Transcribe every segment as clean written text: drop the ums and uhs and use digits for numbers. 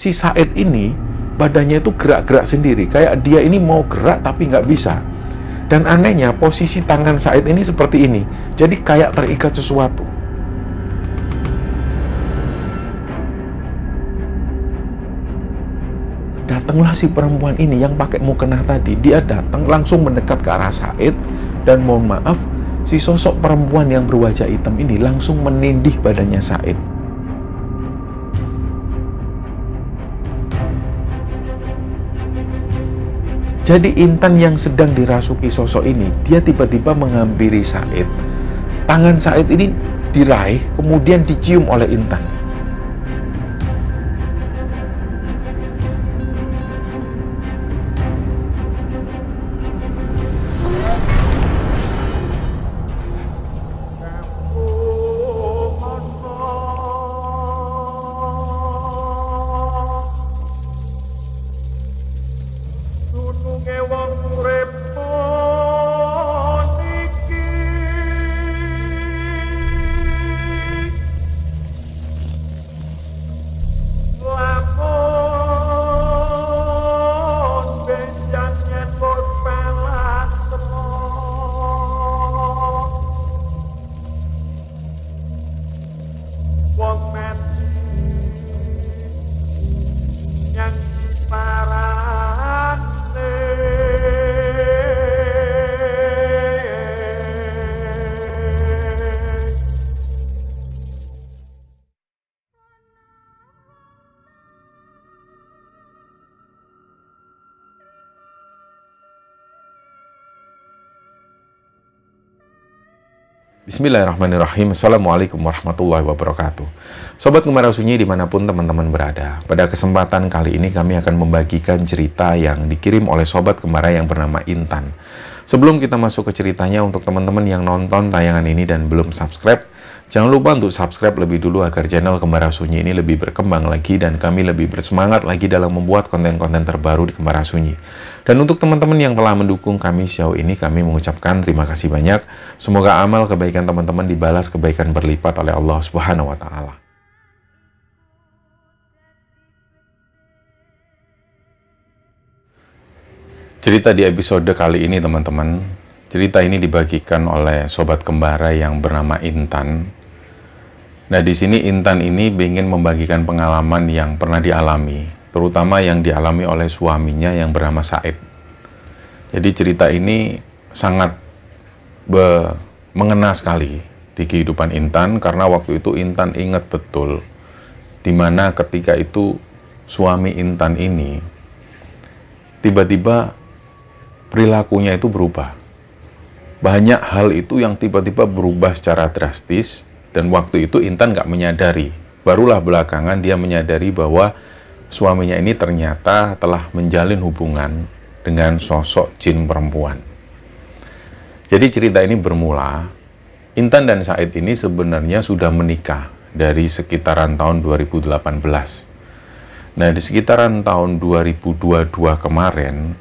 si Said ini badannya itu gerak-gerak sendiri, kayak dia ini mau gerak tapi nggak bisa. Dan anehnya posisi tangan Said ini seperti ini, jadi kayak terikat sesuatu. Datanglah si perempuan ini yang pakai mukena tadi. Dia datang langsung mendekat ke arah Said, dan mohon maaf, si sosok perempuan yang berwajah hitam ini langsung menindih badannya Said. Jadi Intan yang sedang dirasuki sosok ini, dia tiba-tiba menghampiri Said. Tangan Said ini diraih, kemudian dicium oleh Intan. Bismillahirrahmanirrahim. Assalamualaikum warahmatullahi wabarakatuh. Sobat Gemara Sunyi dimanapun teman-teman berada, pada kesempatan kali ini kami akan membagikan cerita yang dikirim oleh Sobat Gemara yang bernama Intan. Sebelum kita masuk ke ceritanya, untuk teman-teman yang nonton tayangan ini dan belum subscribe, jangan lupa untuk subscribe lebih dulu agar channel Gemara Sunyi ini lebih berkembang lagi dan kami lebih bersemangat lagi dalam membuat konten-konten terbaru di Gemara Sunyi. Dan untuk teman-teman yang telah mendukung kami sejauh ini, kami mengucapkan terima kasih banyak. Semoga amal kebaikan teman-teman dibalas kebaikan berlipat oleh Allah Subhanahu wa Ta'ala. Cerita di episode kali ini, teman-teman, cerita ini dibagikan oleh sobat kembara yang bernama Intan. Nah, di sini Intan ini ingin membagikan pengalaman yang pernah dialami, terutama yang dialami oleh suaminya yang bernama Said. Jadi cerita ini sangat mengena sekali di kehidupan Intan, karena waktu itu Intan ingat betul dimana ketika itu suami Intan ini tiba-tiba perilakunya itu berubah. Banyak hal itu yang tiba-tiba berubah secara drastis, dan waktu itu Intan nggak menyadari. Barulah belakangan dia menyadari bahwa suaminya ini ternyata telah menjalin hubungan dengan sosok jin perempuan. Jadi cerita ini bermula, Intan dan Said ini sebenarnya sudah menikah dari sekitaran tahun 2018. Nah, di sekitaran tahun 2022 kemarin,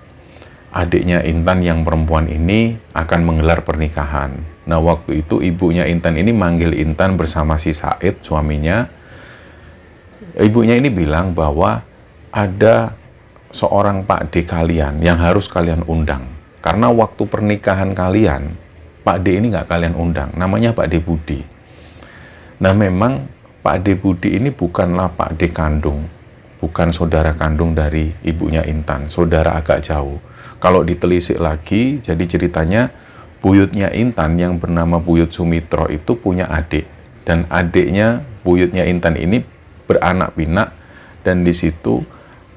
adiknya Intan yang perempuan ini akan menggelar pernikahan. Nah, waktu itu ibunya Intan ini manggil Intan bersama si Said, suaminya. Ibunya ini bilang bahwa ada seorang Pak D kalian yang harus kalian undang. Karena waktu pernikahan kalian, Pak D ini nggak kalian undang. Namanya Pak D Budi. Nah, memang Pak D Budi ini bukanlah Pak D kandung. Bukan saudara kandung dari ibunya Intan. Saudara agak jauh. Kalau ditelisik lagi, jadi ceritanya buyutnya Intan yang bernama Buyut Sumitro itu punya adik. Dan adiknya buyutnya Intan ini beranak pinak, dan di situ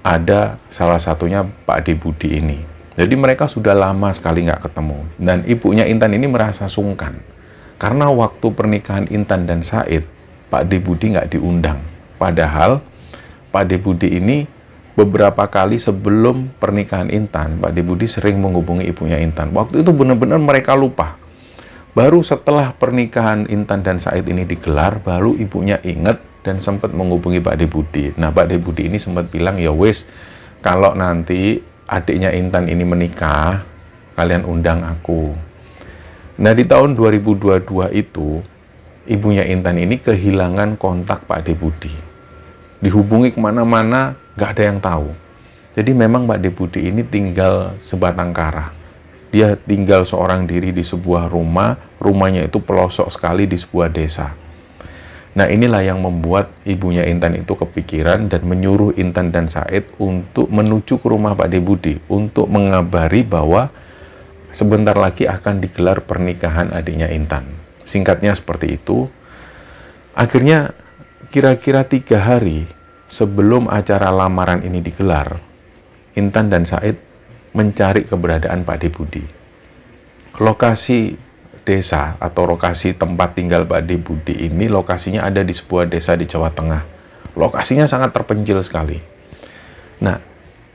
ada salah satunya Pak D Budi ini. Jadi mereka sudah lama sekali nggak ketemu, dan ibunya Intan ini merasa sungkan karena waktu pernikahan Intan dan Said, Pak D Budi nggak diundang. Padahal Pak D Budi ini beberapa kali sebelum pernikahan Intan, Pak D Budi sering menghubungi ibunya Intan. Waktu itu benar-benar mereka lupa. Baru setelah pernikahan Intan dan Said ini digelar, baru ibunya ingat dan sempat menghubungi Pak D Budi. Nah, Pak D Budi ini sempat bilang, ya wis, kalau nanti adiknya Intan ini menikah, kalian undang aku. Nah, di tahun 2022 itu, ibunya Intan ini kehilangan kontak Pak D Budi. Dihubungi kemana-mana, nggak ada yang tahu. Jadi memang Pak Deputi ini tinggal sebatang kara. Dia tinggal seorang diri di sebuah rumah, rumahnya itu pelosok sekali di sebuah desa. Nah inilah yang membuat ibunya Intan itu kepikiran dan menyuruh Intan dan Said untuk menuju ke rumah Pak Deputi untuk mengabari bahwa sebentar lagi akan digelar pernikahan adiknya Intan. Singkatnya seperti itu. Akhirnya kira-kira 3 hari sebelum acara lamaran ini digelar, Intan dan Said mencari keberadaan Pak Deputi. Lokasi desa atau lokasi tempat tinggal Pak Deputi ini lokasinya ada di sebuah desa di Jawa Tengah. Lokasinya sangat terpencil sekali. Nah,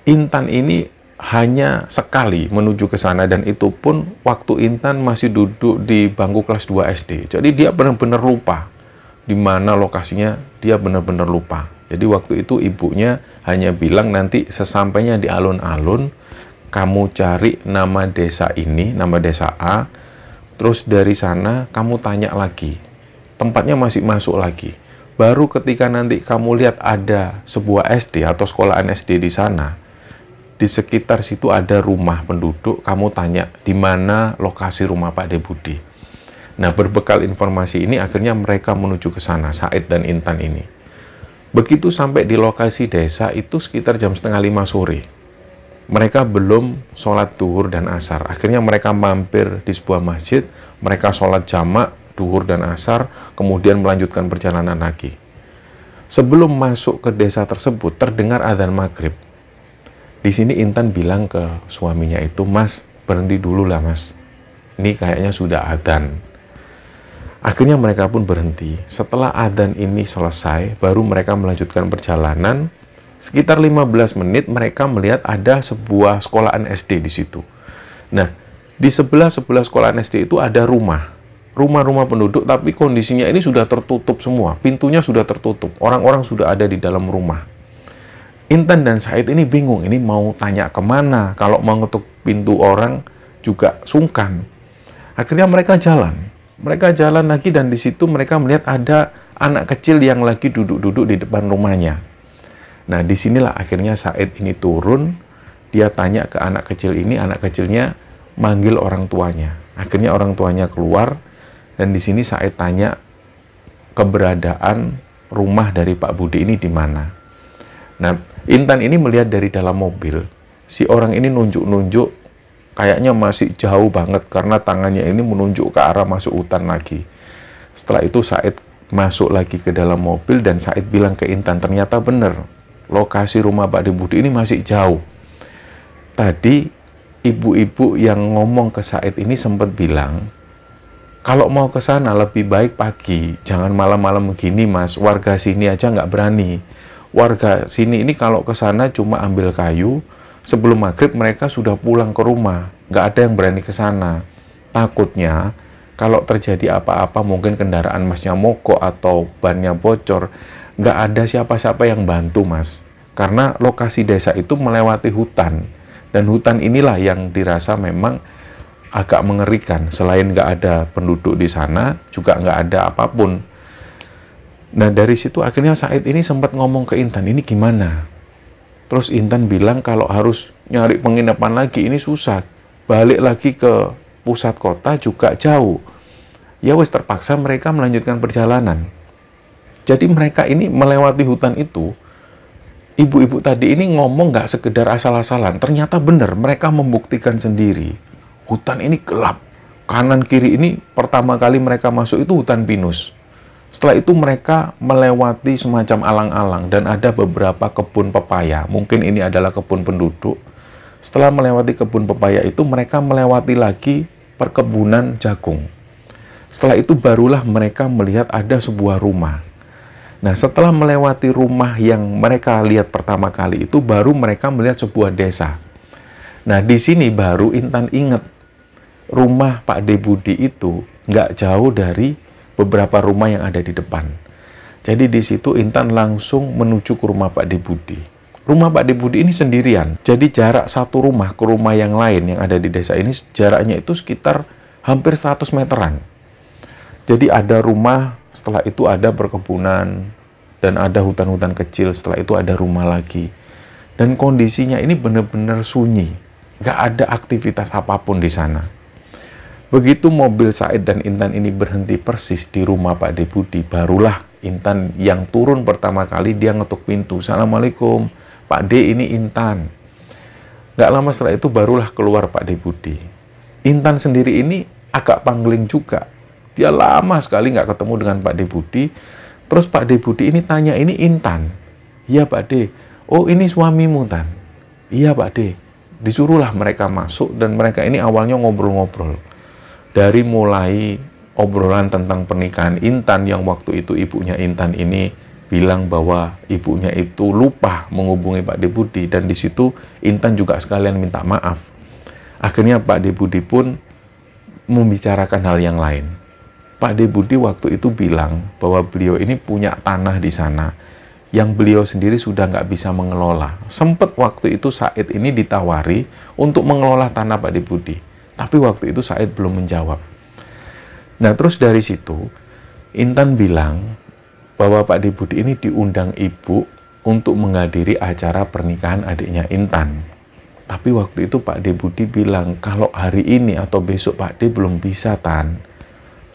Intan ini hanya sekali menuju ke sana dan itu pun waktu Intan masih duduk di bangku kelas 2 SD. Jadi dia benar-benar lupa di mana lokasinya, dia benar-benar lupa. Jadi waktu itu ibunya hanya bilang nanti sesampainya di alun-alun kamu cari nama desa ini, nama desa A. Terus dari sana kamu tanya lagi, tempatnya masih masuk lagi. Baru ketika nanti kamu lihat ada sebuah SD atau sekolahan SD di sana, di sekitar situ ada rumah penduduk, kamu tanya di mana lokasi rumah Pak Deputi. Nah, berbekal informasi ini akhirnya mereka menuju ke sana, Said dan Intan ini. Begitu sampai di lokasi desa itu sekitar jam 4:30 sore. Mereka belum sholat duhur dan asar. Akhirnya mereka mampir di sebuah masjid, mereka sholat jamak, duhur dan asar, kemudian melanjutkan perjalanan lagi. Sebelum masuk ke desa tersebut, terdengar adzan maghrib. Di sini Intan bilang ke suaminya itu, "Mas, berhenti dulu lah mas. Ini kayaknya sudah adzan." Akhirnya mereka pun berhenti. Setelah adzan ini selesai, baru mereka melanjutkan perjalanan. Sekitar 15 menit mereka melihat ada sebuah sekolahan SD di situ. Nah, di sebelah sekolahan SD itu ada rumah-rumah penduduk, tapi kondisinya ini sudah tertutup semua. Pintunya sudah tertutup. Orang-orang sudah ada di dalam rumah. Intan dan Said ini bingung, ini mau tanya kemana? Kalau mau ngetuk pintu orang juga sungkan. Akhirnya mereka jalan. Mereka jalan lagi dan di situ mereka melihat ada anak kecil yang lagi duduk-duduk di depan rumahnya. Nah, disinilah akhirnya Said ini turun. Dia tanya ke anak kecil ini, anak kecilnya manggil orang tuanya. Akhirnya orang tuanya keluar dan di sini Said tanya keberadaan rumah dari Pak Budi ini di mana. Nah, Intan ini melihat dari dalam mobil, si orang ini nunjuk-nunjuk. Kayaknya masih jauh banget karena tangannya ini menunjuk ke arah masuk hutan lagi. Setelah itu Said masuk lagi ke dalam mobil dan Said bilang ke Intan, ternyata benar, lokasi rumah Pak Deputi ini masih jauh. Tadi ibu-ibu yang ngomong ke Said ini sempat bilang, kalau mau ke sana lebih baik pagi, jangan malam-malam begini mas, warga sini aja nggak berani. Warga sini ini kalau ke sana cuma ambil kayu, sebelum maghrib mereka sudah pulang ke rumah, nggak ada yang berani ke sana. Takutnya kalau terjadi apa-apa, mungkin kendaraan masnya mogok atau bannya bocor, nggak ada siapa-siapa yang bantu mas. Karena lokasi desa itu melewati hutan, dan hutan inilah yang dirasa memang agak mengerikan. Selain nggak ada penduduk di sana, juga nggak ada apapun. Nah dari situ akhirnya Said ini sempat ngomong ke Intan, ini gimana? Terus Intan bilang kalau harus nyari penginapan lagi ini susah. Balik lagi ke pusat kota juga jauh. Ya wes terpaksa mereka melanjutkan perjalanan. Jadi mereka ini melewati hutan itu. Ibu-ibu tadi ini ngomong nggak sekedar asal-asalan. Ternyata benar mereka membuktikan sendiri. Hutan ini gelap. Kanan kiri ini pertama kali mereka masuk itu hutan pinus. Setelah itu mereka melewati semacam alang-alang dan ada beberapa kebun pepaya. Mungkin ini adalah kebun penduduk. Setelah melewati kebun pepaya itu mereka melewati lagi perkebunan jagung. Setelah itu barulah mereka melihat ada sebuah rumah. Nah, setelah melewati rumah yang mereka lihat pertama kali itu baru mereka melihat sebuah desa. Nah, di sini baru Intan ingat rumah Pak Deputi itu nggak jauh dari beberapa rumah yang ada di depan. Jadi di situ Intan langsung menuju ke rumah Pak Deputi. Rumah Pak Deputi ini sendirian. Jadi jarak satu rumah ke rumah yang lain yang ada di desa ini jaraknya itu sekitar hampir 100 meteran. Jadi ada rumah, setelah itu ada perkebunan dan ada hutan-hutan kecil, setelah itu ada rumah lagi. Dan kondisinya ini benar-benar sunyi, nggak ada aktivitas apapun di sana. Begitu mobil Said dan Intan ini berhenti persis di rumah Pak De Budi, barulah Intan yang turun pertama kali, dia ngetuk pintu. Assalamualaikum, Pak De, ini Intan. Nggak lama setelah itu barulah keluar Pak De Budi. Intan sendiri ini agak pangling juga. Dia lama sekali nggak ketemu dengan Pak De Budi. Terus Pak De Budi ini tanya, ini Intan? Iya Pak De. Oh, ini suamimu, Tan? Iya Pak De. Disuruhlah mereka masuk dan mereka ini awalnya ngobrol-ngobrol. Dari mulai obrolan tentang pernikahan Intan yang waktu itu ibunya Intan ini bilang bahwa ibunya itu lupa menghubungi Pak De Budi, dan di situ Intan juga sekalian minta maaf. Akhirnya Pak De Budi pun membicarakan hal yang lain. Pak De Budi waktu itu bilang bahwa beliau ini punya tanah di sana yang beliau sendiri sudah nggak bisa mengelola. Sempat waktu itu Said ini ditawari untuk mengelola tanah Pak De Budi, tapi waktu itu Said belum menjawab. Nah, terus dari situ Intan bilang bahwa Pak De Budi ini diundang ibu untuk menghadiri acara pernikahan adiknya Intan. Tapi waktu itu Pak De Budi bilang, kalau hari ini atau besok Pak De belum bisa, Tan.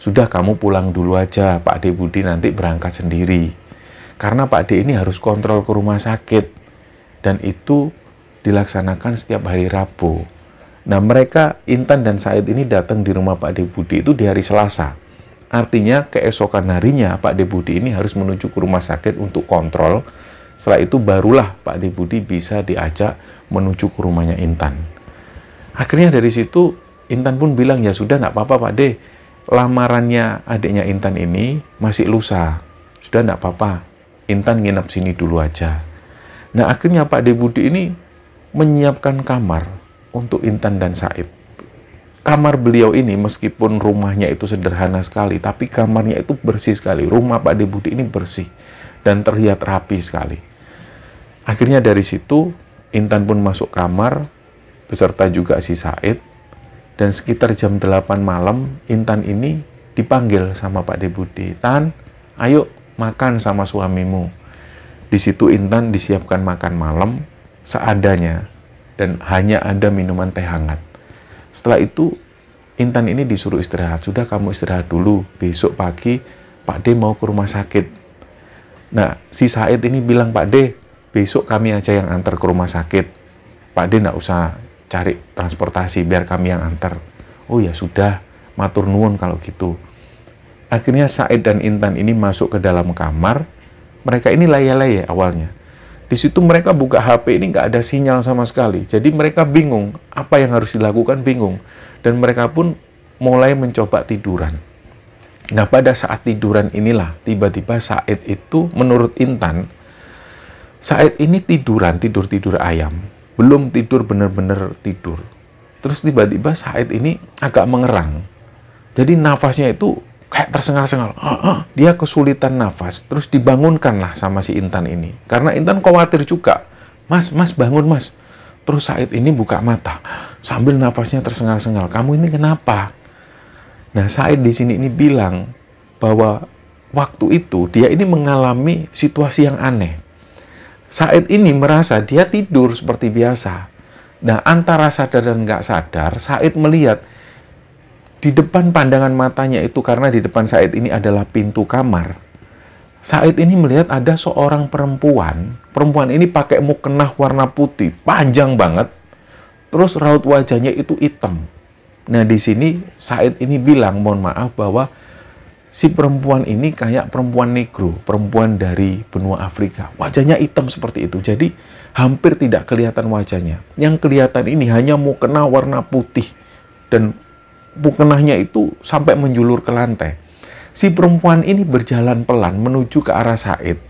Sudah, kamu pulang dulu aja, Pak De Budi nanti berangkat sendiri. Karena Pak De ini harus kontrol ke rumah sakit. Dan itu dilaksanakan setiap hari Rabu. Nah, mereka, Intan dan Said ini datang di rumah Pak De Budi itu di hari Selasa. Artinya, keesokan harinya Pak De Budi ini harus menuju ke rumah sakit untuk kontrol. Setelah itu barulah Pak De Budi bisa diajak menuju ke rumahnya Intan. Akhirnya dari situ, Intan pun bilang, ya sudah, nggak apa-apa Pak De. Lamarannya adiknya Intan ini masih lusa. Sudah, nggak apa-apa. Intan nginep sini dulu aja. Nah, akhirnya Pak De Budi ini menyiapkan kamar untuk Intan dan Said. Kamar beliau ini meskipun rumahnya itu sederhana sekali, tapi kamarnya itu bersih sekali. Rumah Pak De Budi ini bersih dan terlihat rapi sekali. Akhirnya dari situ Intan pun masuk kamar beserta juga si Said, dan sekitar jam 8 malam Intan ini dipanggil sama Pak De Budi. Tan, ayo makan sama suamimu. Di situ Intan disiapkan makan malam seadanya dan hanya ada minuman teh hangat. Setelah itu Intan ini disuruh istirahat. Sudah, kamu istirahat dulu. Besok pagi Pak De mau ke rumah sakit. Nah, si Said ini bilang, Pak De, besok kami aja yang antar ke rumah sakit. Pak De nggak usah cari transportasi, biar kami yang antar. Oh ya sudah, matur nuwun kalau gitu. Akhirnya Said dan Intan ini masuk ke dalam kamar. Mereka ini laye-laye awalnya. Di situ mereka buka HP ini nggak ada sinyal sama sekali. Jadi mereka bingung, apa yang harus dilakukan, bingung. Dan mereka pun mulai mencoba tiduran. Nah, pada saat tiduran inilah, tiba-tiba Said itu, menurut Intan, Said ini tidur ayam. Belum tidur, benar-benar tidur. Terus tiba-tiba Said ini agak mengerang. Jadi nafasnya itu kayak tersengal-sengal. Dia kesulitan nafas. Terus dibangunkanlah sama si Intan ini. Karena Intan khawatir juga. Mas bangun mas. Terus Said ini buka mata sambil nafasnya tersengal-sengal. Kamu ini kenapa? Nah, Said di sini ini bilang bahwa waktu itu dia ini mengalami situasi yang aneh. Said ini merasa dia tidur seperti biasa. Nah, antara sadar dan nggak sadar, Said melihat di depan pandangan matanya itu, karena di depan Said ini adalah pintu kamar. Said ini melihat ada seorang perempuan. Perempuan ini pakai mukena warna putih, panjang banget. Terus raut wajahnya itu hitam. Nah, di sini Said ini bilang, mohon maaf, bahwa si perempuan ini kayak perempuan negro, perempuan dari benua Afrika. Wajahnya hitam seperti itu. Jadi hampir tidak kelihatan wajahnya. Yang kelihatan ini hanya mukena warna putih. Dan mukenahnya itu sampai menjulur ke lantai. Si perempuan ini berjalan pelan menuju ke arah Said.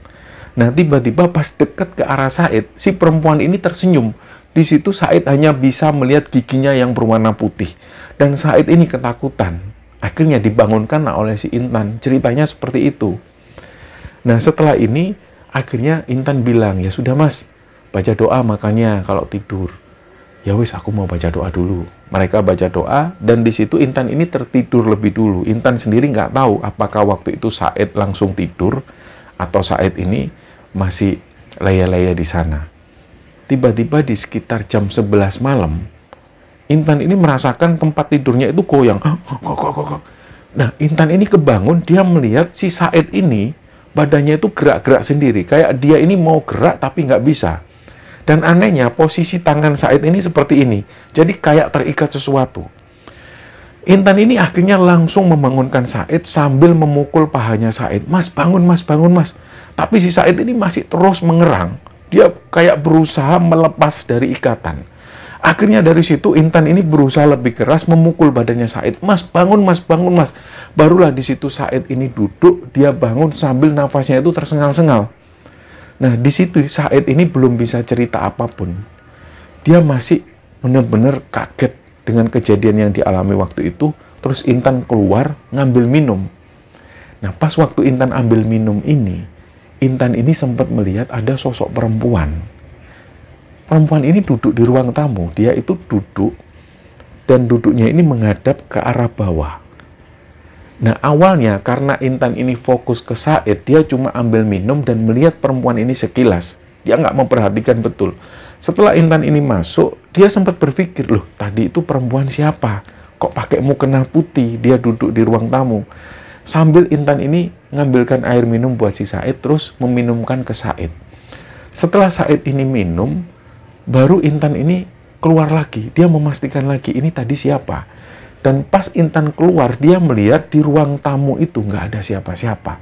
Nah, tiba-tiba pas dekat ke arah Said, si perempuan ini tersenyum. Di situ Said hanya bisa melihat giginya yang berwarna putih. Dan Said ini ketakutan. Akhirnya dibangunkan oleh si Intan. Ceritanya seperti itu. Nah, setelah ini, akhirnya Intan bilang, ya sudah mas, baca doa makanya kalau tidur. Ya wis, aku mau baca doa dulu. Mereka baca doa, dan di situ Intan ini tertidur lebih dulu. Intan sendiri nggak tahu apakah waktu itu Said langsung tidur, atau Said ini masih laya-laya di sana. tiba-tiba di sekitar jam 11 malam, Intan ini merasakan tempat tidurnya itu goyang. Nah, Intan ini kebangun, dia melihat si Said ini, badannya itu gerak-gerak sendiri. Kayak dia ini mau gerak tapi nggak bisa. Dan anehnya, posisi tangan Said ini seperti ini. Jadi kayak terikat sesuatu. Intan ini akhirnya langsung membangunkan Said sambil memukul pahanya Said. Mas, bangun mas, bangun mas. Tapi si Said ini masih terus mengerang. Dia kayak berusaha melepas dari ikatan. Akhirnya dari situ Intan ini berusaha lebih keras memukul badannya Said. Mas, bangun mas, bangun mas. Barulah di situ Said ini duduk, dia bangun sambil nafasnya itu tersengal-sengal. Nah, di situ Said ini belum bisa cerita apapun. Dia masih benar-benar kaget dengan kejadian yang dialami waktu itu. Terus Intan keluar ngambil minum. Nah, pas waktu Intan ambil minum ini, Intan ini sempat melihat ada sosok perempuan. Perempuan ini duduk di ruang tamu. Dia itu duduk dan duduknya ini menghadap ke arah bawah. Nah, awalnya karena Intan ini fokus ke Said, dia cuma ambil minum dan melihat perempuan ini sekilas. Dia nggak memperhatikan betul. Setelah Intan ini masuk, dia sempat berpikir, loh tadi itu perempuan siapa? Kok pakai mukena putih, dia duduk di ruang tamu. Sambil Intan ini ngambilkan air minum buat si Said, terus meminumkan ke Said. Setelah Said ini minum, baru Intan ini keluar lagi. Dia memastikan lagi, ini tadi siapa? Dan pas Intan keluar, dia melihat di ruang tamu itu nggak ada siapa-siapa.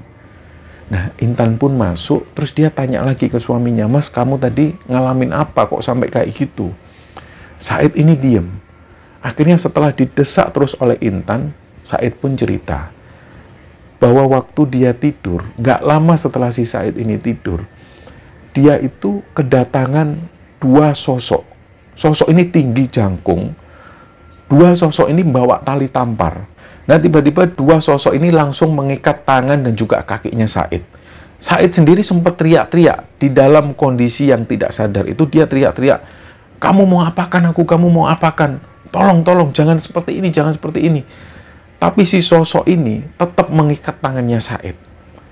Nah, Intan pun masuk, terus dia tanya lagi ke suaminya, Mas, kamu tadi ngalamin apa kok sampai kayak gitu? Said ini diem. Akhirnya setelah didesak terus oleh Intan, Said pun cerita bahwa waktu dia tidur, nggak lama setelah si Said ini tidur, dia itu kedatangan dua sosok. Sosok ini tinggi jangkung. Dua sosok ini membawa tali tampar. Nah, tiba-tiba dua sosok ini langsung mengikat tangan dan juga kakinya Said. Said sendiri sempat teriak-teriak di dalam kondisi yang tidak sadar itu. Dia teriak-teriak, kamu mau apakan aku, kamu mau apakan? Tolong, tolong, jangan seperti ini, jangan seperti ini. Tapi si sosok ini tetap mengikat tangannya Said.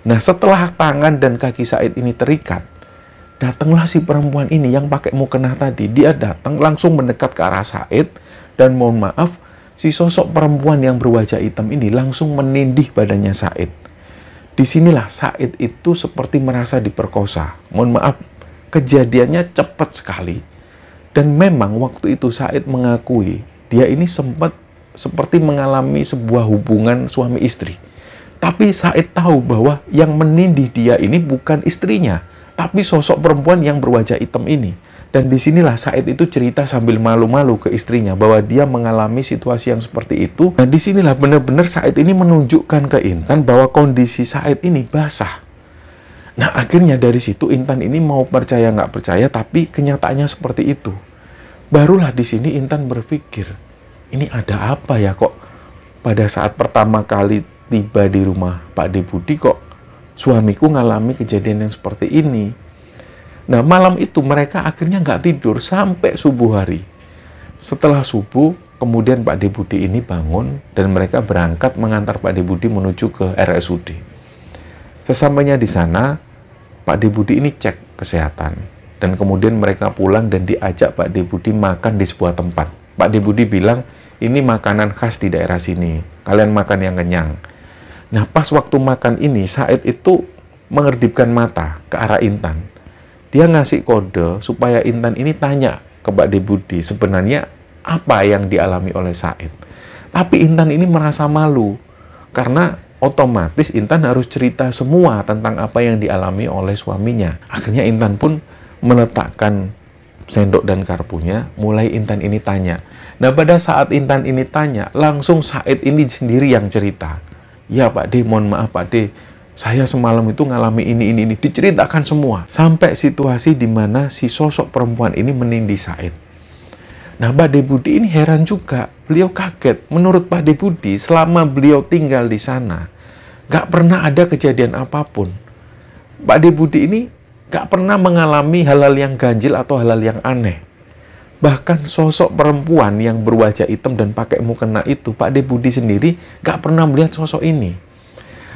Nah, setelah tangan dan kaki Said ini terikat, datanglah si perempuan ini yang pakai mukena tadi. Dia datang langsung mendekat ke arah Said. Dan mohon maaf, si sosok perempuan yang berwajah hitam ini langsung menindih badannya Said. Disinilah Said itu seperti merasa diperkosa. Mohon maaf, kejadiannya cepat sekali. Dan memang waktu itu Said mengakui, dia ini sempat seperti mengalami sebuah hubungan suami istri. Tapi Said tahu bahwa yang menindih dia ini bukan istrinya, tapi sosok perempuan yang berwajah hitam ini. Dan disinilah Said itu cerita sambil malu-malu ke istrinya bahwa dia mengalami situasi yang seperti itu. Dan disinilah benar-benar Said ini menunjukkan ke Intan bahwa kondisi Said ini basah. Nah, akhirnya dari situ Intan ini mau percaya nggak percaya, tapi kenyataannya seperti itu. Barulah di sini Intan berpikir, ini ada apa ya kok pada saat pertama kali tiba di rumah Pak De Budi kok suamiku ngalami kejadian yang seperti ini. Nah, malam itu mereka akhirnya nggak tidur sampai subuh hari. Setelah subuh, kemudian Pak De Budi ini bangun dan mereka berangkat mengantar Pak De Budi menuju ke RSUD. Sesampainya di sana, Pak De Budi ini cek kesehatan. Dan kemudian mereka pulang dan diajak Pak De Budi makan di sebuah tempat. Pak De Budi bilang, ini makanan khas di daerah sini. Kalian makan yang kenyang. Nah, pas waktu makan ini, Said itu mengerdipkan mata ke arah Intan. Dia ngasih kode supaya Intan ini tanya ke Pak De Budi sebenarnya apa yang dialami oleh Said. Tapi Intan ini merasa malu karena otomatis Intan harus cerita semua tentang apa yang dialami oleh suaminya. Akhirnya Intan pun meletakkan sendok dan garpunya, mulai Intan ini tanya. Nah, pada saat Intan ini tanya, langsung Said ini sendiri yang cerita. Ya Pak De, mohon maaf Pak De, saya semalam itu ngalami ini, diceritakan semua. Sampai situasi di mana si sosok perempuan ini menindih Said. Nah, Pak De Budi ini heran juga. Beliau kaget. Menurut Pak De Budi, selama beliau tinggal di sana, gak pernah ada kejadian apapun. Pak De Budi ini gak pernah mengalami hal-hal yang ganjil atau hal-hal yang aneh. Bahkan sosok perempuan yang berwajah hitam dan pakai mukena itu, Pak De Budi sendiri gak pernah melihat sosok ini.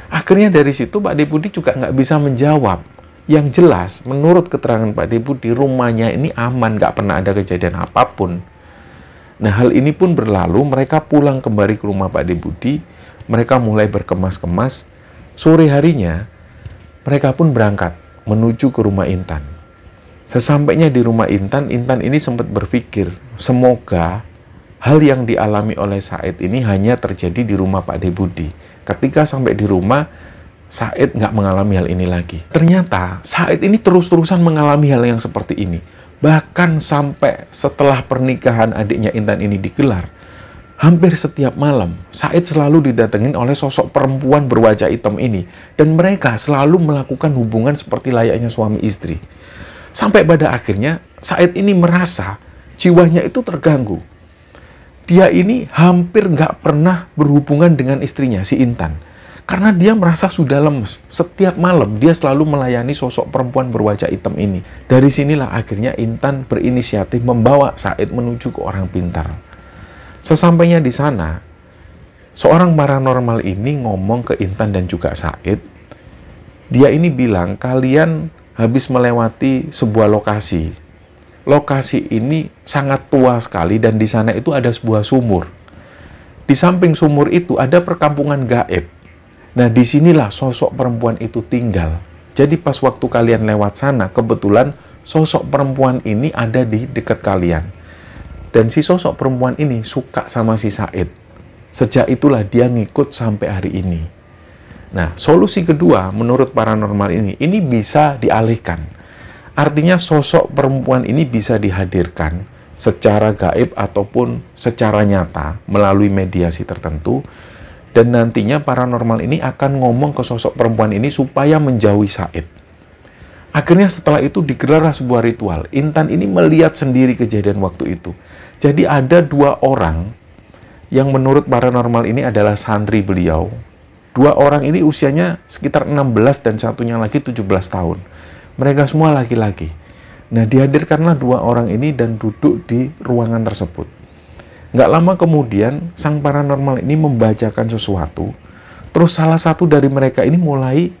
Akhirnya dari situ Pak De Budi juga nggak bisa menjawab Yang jelas, menurut keterangan Pak De Budi, rumahnya ini aman, nggak pernah ada kejadian apapun. Nah, hal ini pun berlalu, mereka pulang kembali ke rumah Pak De Budi, mereka mulai berkemas-kemas. Sore harinya, mereka pun berangkat menuju ke rumah Intan. Sesampainya di rumah Intan, Intan ini sempat berpikir, semoga hal yang dialami oleh Said ini hanya terjadi di rumah Pak De Budi. Ketika sampai di rumah, Said nggak mengalami hal ini lagi. Ternyata Said ini terus-terusan mengalami hal yang seperti ini. Bahkan sampai setelah pernikahan adiknya Intan ini digelar, hampir setiap malam Said selalu didatengin oleh sosok perempuan berwajah hitam ini. Dan mereka selalu melakukan hubungan seperti layaknya suami istri. Sampai pada akhirnya Said ini merasa jiwanya itu terganggu. Dia ini hampir nggak pernah berhubungan dengan istrinya, si Intan. Karena dia merasa sudah lemes. Setiap malam dia selalu melayani sosok perempuan berwajah hitam ini. Dari sinilah akhirnya Intan berinisiatif membawa Said menuju ke orang pintar. Sesampainya di sana, seorang paranormal ini ngomong ke Intan dan juga Said. Dia ini bilang, kalian habis melewati sebuah lokasi. Lokasi ini sangat tua sekali dan di sana itu ada sebuah sumur. Di samping sumur itu ada perkampungan gaib. Nah, disinilah sosok perempuan itu tinggal. Jadi pas waktu kalian lewat sana, kebetulan sosok perempuan ini ada di dekat kalian. Dan si sosok perempuan ini suka sama si Said. Sejak itulah dia ngikut sampai hari ini. Nah, solusi kedua menurut paranormal ini bisa dialihkan. Artinya sosok perempuan ini bisa dihadirkan secara gaib ataupun secara nyata melalui mediasi tertentu. Dan nantinya paranormal ini akan ngomong ke sosok perempuan ini supaya menjauhi Said. Akhirnya setelah itu digelarlah sebuah ritual. Intan ini melihat sendiri kejadian waktu itu. Jadi ada dua orang yang menurut paranormal ini adalah santri beliau. Dua orang ini usianya sekitar 16 dan satunya lagi 17 tahun. Mereka semua laki-laki. Nah, dihadirkanlah dua orang ini dan duduk di ruangan tersebut. Nggak lama kemudian, sang paranormal ini membacakan sesuatu. Terus salah satu dari mereka ini mulai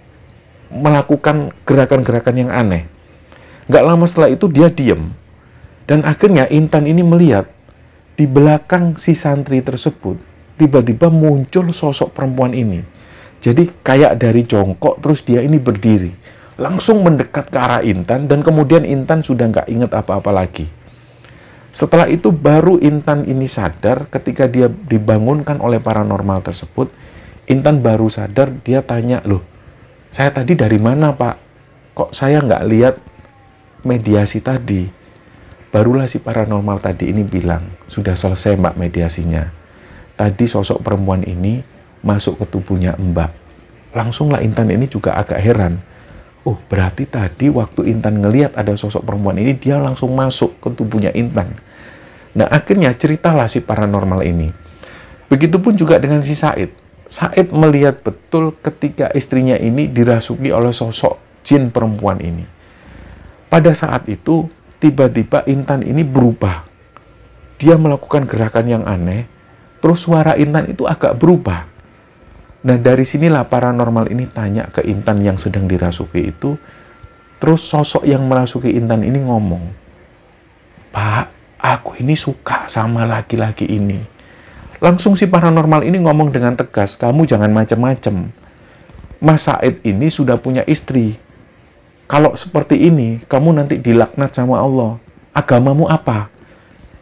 melakukan gerakan-gerakan yang aneh. Nggak lama setelah itu dia diem. Dan akhirnya Intan ini melihat di belakang si santri tersebut, tiba-tiba muncul sosok perempuan ini. Jadi kayak dari jongkok, terus dia ini berdiri. Langsung mendekat ke arah Intan, dan kemudian Intan sudah nggak ingat apa-apa lagi. Setelah itu baru Intan ini sadar ketika dia dibangunkan oleh paranormal tersebut. Intan baru sadar, dia tanya, loh, saya tadi dari mana Pak? Kok saya nggak lihat mediasi tadi? Barulah si paranormal tadi ini bilang, sudah selesai Mbak mediasinya. Tadi sosok perempuan ini masuk ke tubuhnya Mbak. Langsunglah Intan ini juga agak heran. Oh, berarti tadi waktu Intan ngelihat ada sosok perempuan ini, dia langsung masuk ke tubuhnya Intan. Nah, akhirnya ceritalah si paranormal ini. Begitupun juga dengan si Said. Said melihat betul ketika istrinya ini dirasuki oleh sosok jin perempuan ini. Pada saat itu, tiba-tiba Intan ini berubah. Dia melakukan gerakan yang aneh, terus suara Intan itu agak berubah. Nah, dari sinilah paranormal ini tanya ke Intan yang sedang dirasuki itu. Terus sosok yang merasuki Intan ini ngomong, Pak, aku ini suka sama laki-laki ini. Langsung si paranormal ini ngomong dengan tegas, kamu jangan macem-macem. Mas Said ini sudah punya istri. Kalau seperti ini, kamu nanti dilaknat sama Allah. Agamamu apa?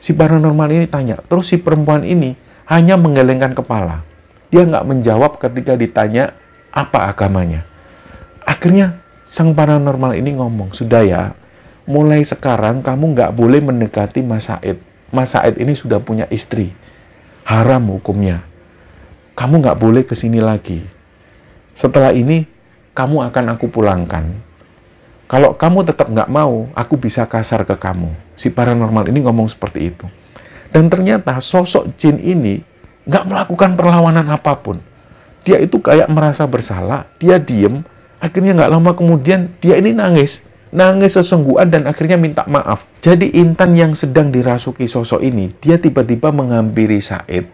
Si paranormal ini tanya. Terus si perempuan ini hanya menggelengkan kepala. Dia nggak menjawab ketika ditanya apa agamanya. Akhirnya sang paranormal ini ngomong, sudah ya, mulai sekarang kamu nggak boleh mendekati Mas Said. Mas Said ini sudah punya istri. Haram hukumnya. Kamu nggak boleh kesini lagi. Setelah ini, kamu akan aku pulangkan. Kalau kamu tetap nggak mau, aku bisa kasar ke kamu. Si paranormal ini ngomong seperti itu. Dan ternyata sosok jin ini nggak melakukan perlawanan apapun. Dia itu kayak merasa bersalah, dia diem, akhirnya nggak lama kemudian dia ini nangis sesungguhan dan akhirnya minta maaf. Jadi Intan yang sedang dirasuki sosok ini, dia tiba-tiba menghampiri Said.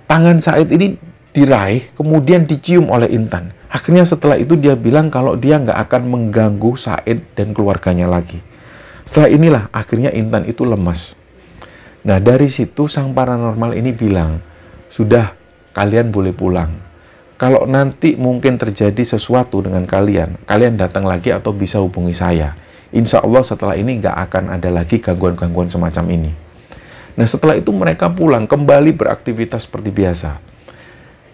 Tangan Said ini diraih, kemudian dicium oleh Intan. Akhirnya setelah itu dia bilang kalau dia nggak akan mengganggu Said dan keluarganya lagi. Setelah inilah akhirnya Intan itu lemas. Nah dari situ sang paranormal ini bilang, sudah, kalian boleh pulang. Kalau nanti mungkin terjadi sesuatu dengan kalian, kalian datang lagi atau bisa hubungi saya. Insya Allah setelah ini nggak akan ada lagi gangguan-gangguan semacam ini. Nah setelah itu mereka pulang, kembali beraktivitas seperti biasa.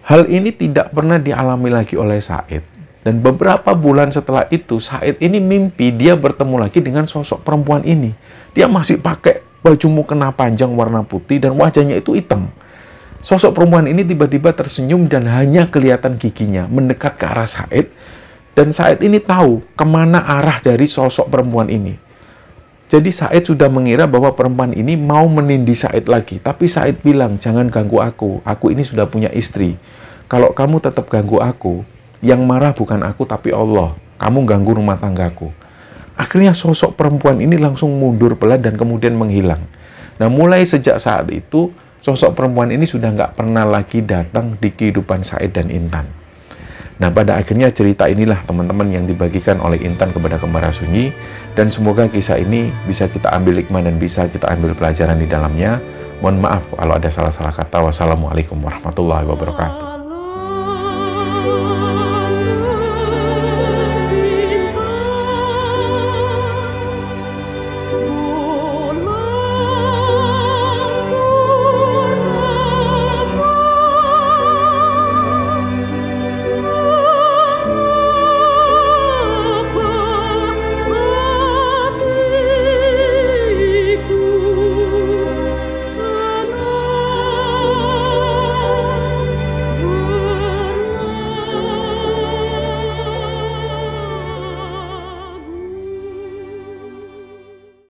Hal ini tidak pernah dialami lagi oleh Said. Dan beberapa bulan setelah itu, Said ini mimpi dia bertemu lagi dengan sosok perempuan ini. Dia masih pakai baju mukena panjang warna putih dan wajahnya itu hitam. Sosok perempuan ini tiba-tiba tersenyum dan hanya kelihatan giginya mendekat ke arah Said. Dan Said ini tahu kemana arah dari sosok perempuan ini. Jadi Said sudah mengira bahwa perempuan ini mau menindih Said lagi. Tapi Said bilang, jangan ganggu aku ini sudah punya istri. Kalau kamu tetap ganggu aku, yang marah bukan aku tapi Allah. Kamu ganggu rumah tanggaku. Akhirnya sosok perempuan ini langsung mundur pelan dan kemudian menghilang. Nah mulai sejak saat itu, sosok perempuan ini sudah nggak pernah lagi datang di kehidupan Said dan Intan. Nah, pada akhirnya cerita inilah teman-teman yang dibagikan oleh Intan kepada Kembara Sunyi, dan semoga kisah ini bisa kita ambil hikmah dan bisa kita ambil pelajaran di dalamnya. Mohon maaf kalau ada salah-salah kata. Wassalamualaikum warahmatullahi wabarakatuh.